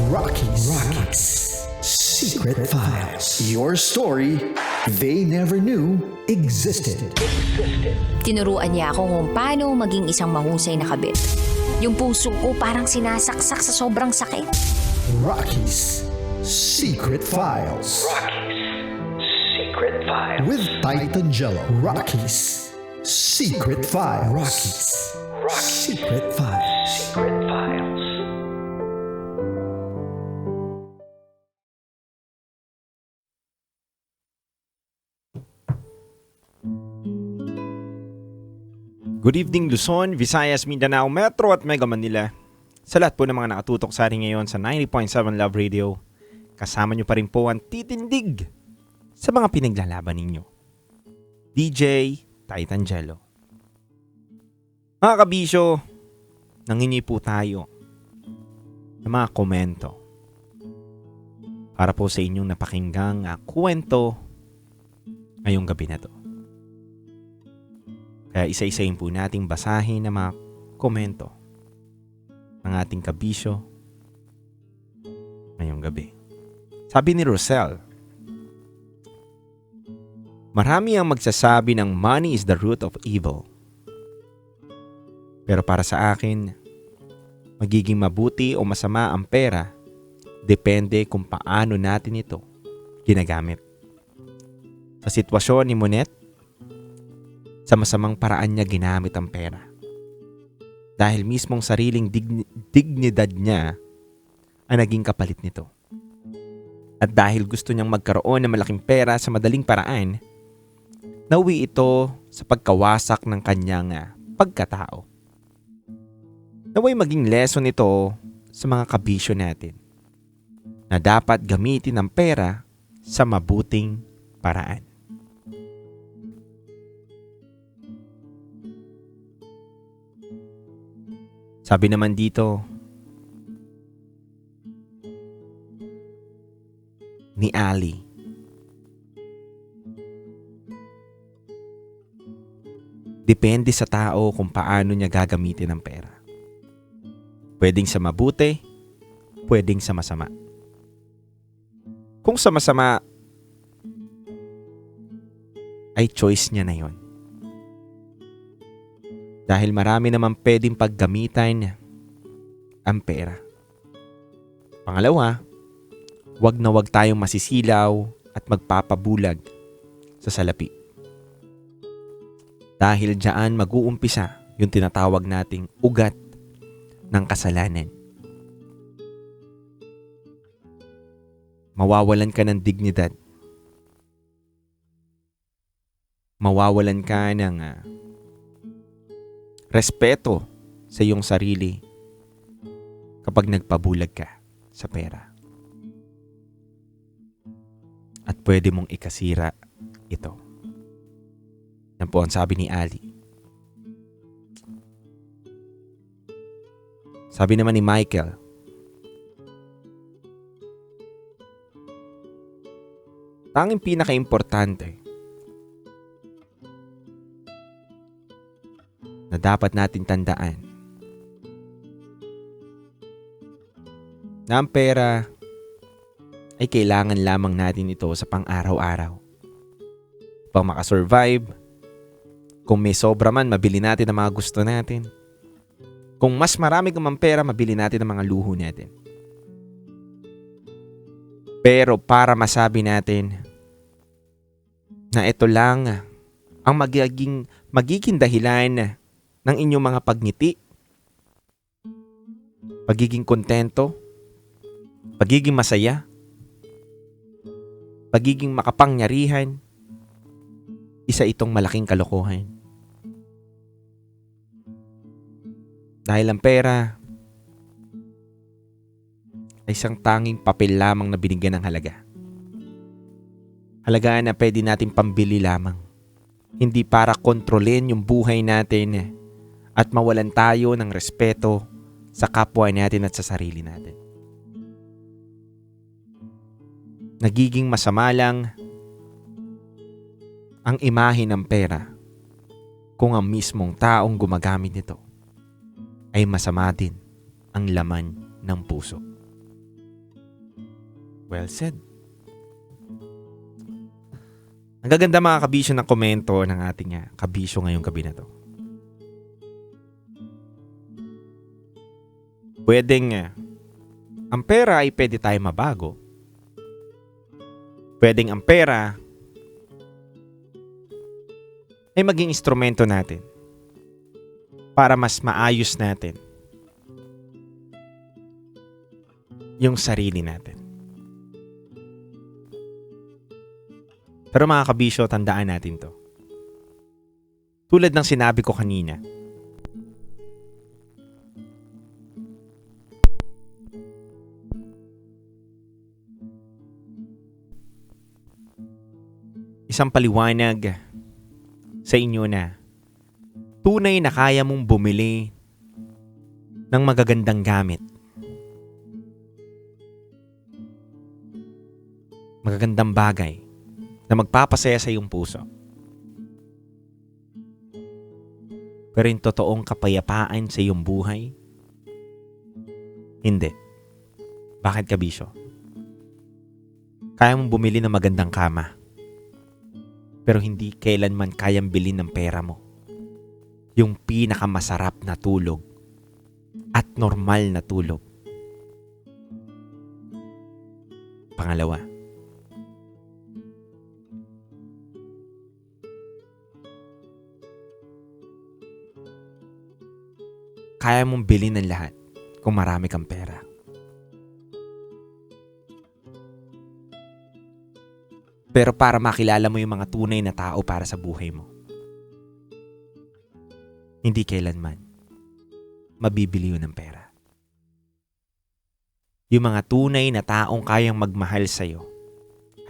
Rocky's Secret Files. Your story they never knew existed. Tinuruan niya ako kung paano maging isang mahusay na kabit. Yung puso ko parang sinasaksak sa sobrang sakit. Rocky's Secret Files. Secret Files. With Titan Jello. Rocky's Secret Files. Secret Files. Secret Files. Good evening Luzon, Visayas, Mindanao, Metro at Mega Manila. Sa lahat po ng mga nakatutok sa atin ngayon sa 90.7 Love Radio, kasama nyo pa rin po ang titindig sa mga pinaglalaban ninyo. DJ Titan Jello. Mga kabisyo, nangingi po tayo ng mga komento para po sa inyong napakinggang kwento ngayong gabi na to. Kaya isa-isahin po nating basahin ang mga komento ng ating kabisyo ngayong gabi. Sabi ni Rosel, marami ang magsasabi ng money is the root of evil. Pero para sa akin, magiging mabuti o masama ang pera depende kung paano natin ito ginagamit. Sa sitwasyon ni Monet, sa masamang paraan niya ginamit ang pera. Dahil mismong sariling dignidad niya ang naging kapalit nito. At dahil gusto niyang magkaroon ng malaking pera sa madaling paraan, nauwi ito sa pagkawasak ng kanyang pagkatao. Naway maging lesson ito sa mga kabisyo natin na dapat gamitin ang pera sa mabuting paraan. Sabi naman dito ni Ali, depende sa tao kung paano niya gagamitin ang pera. Pwedeng sa mabuti, pwedeng sa masama. Kung sa masama, ay choice niya na yon. Dahil marami naman pwedeng paggamitan ang pera. Pangalawa, wag na wag tayong masisilaw at magpapabulag sa salapi. Dahil diyan mag-uumpisa yung tinatawag nating ugat ng kasalanan. Mawawalan ka ng dignidad. Mawawalan ka ng respeto sa iyong sarili kapag nagpabulag ka sa pera. At pwede mong ikasira ito. Yan po ang sabi ni Ali. Sabi naman ni Michael, tanging pinaka-importante na dapat natin tandaan na ang pera ay kailangan lamang natin ito sa pang-araw-araw. Upang makasurvive, kung may sobra man, mabili natin ang mga gusto natin. Kung mas marami kang pera, mabili natin ang mga luho natin. Pero para masabi natin na ito lang ang magiging dahilan ng inyong mga pagngiti, pagiging kontento, pagiging masaya, pagiging makapangyarihan, isa itong malaking kalokohan. Dahil ang pera ay isang tanging papel lamang na binigyan ng halaga. Halagaan na pwede natin pambili lamang. Hindi para kontrolin yung buhay natin at mawalan tayo ng respeto sa kapwa natin at sa sarili natin. Nagiging masama lang ang imahe ng pera kung ang mismong taong gumagamit nito ay masama din ang laman ng puso. Well said. Ang gaganda mga kabisyo ng komento ng ating kabisyo ngayong gabi na to. Pwedeng ang pera ay pwede tayo mabago. Pwedeng ang pera ay maging instrumento natin para mas maayos natin yung sarili natin. Pero mga kabisyo, tandaan natin to. Tulad ng sinabi ko kanina, isang paliwanag sa inyo na tunay na kaya mong bumili ng magagandang gamit. Magagandang bagay na magpapasaya sa iyong puso. Pero yung totoong kapayapaan sa iyong buhay, hindi. Bakit kabisyo? Kaya mong bumili ng magandang kama, pero hindi kailanman kayang bilhin ng pera mo yung pinakamasarap na tulog at normal na tulog. Pangalawa, kaya mong bilhin ng lahat kung marami kang pera. Pero para makilala mo yung mga tunay na tao para sa buhay mo, hindi kailanman mabibili yun ng pera. Yung mga tunay na taong kayang magmahal sa'yo,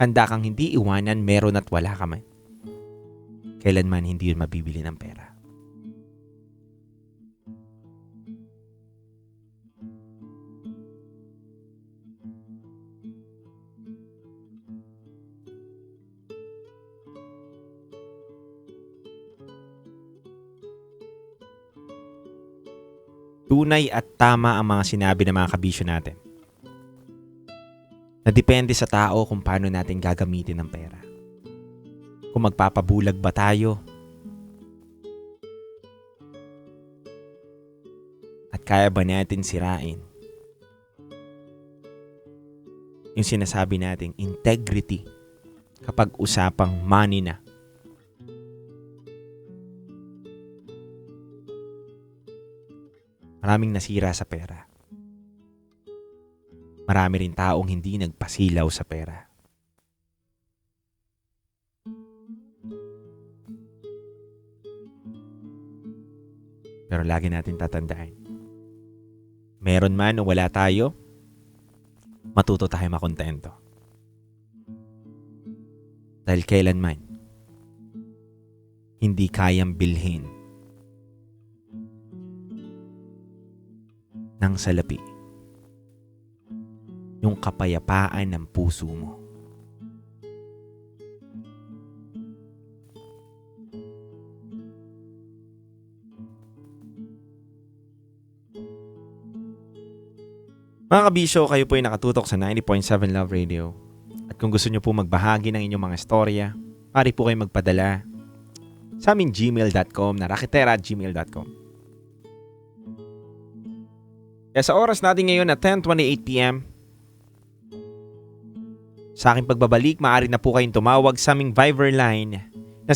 handa kang hindi iwanan meron at wala ka man. Kailanman hindi yun mabibili ng pera. Tunay at tama ang mga sinabi ng mga kabisyo natin. Na depende sa tao kung paano natin gagamitin ang pera. Kung magpapabulag ba tayo at kaya ba natin sirain yung sinasabi nating integrity kapag usapang money na. Maraming nasira sa pera. Marami rin taong hindi nagpasilaw sa pera. Pero lagi natin tatandaan, meron man o wala tayo, matuto tayo makontento. Dahil kailanman, hindi kayang bilhin ng salapi yung kapayapaan ng puso mo. Mga kabisyo, kayo po ay nakatutok sa 90.7 Love Radio. At kung gusto nyo po magbahagi ng inyong mga istorya, maaari po kayo magpadala sa aming gmail.com na raketera@gmail.com. Kaya sa oras natin ngayon na 10:28 p.m., sa aking pagbabalik, maaari na po kayong tumawag sa aming Viber line na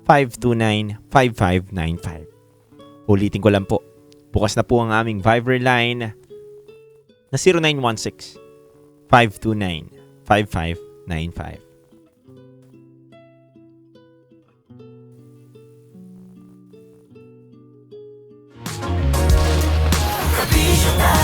0916-529-5595. Ulitin ko lang po, bukas na po ang aming Viber line na 0916-529-5595. Kabisyo na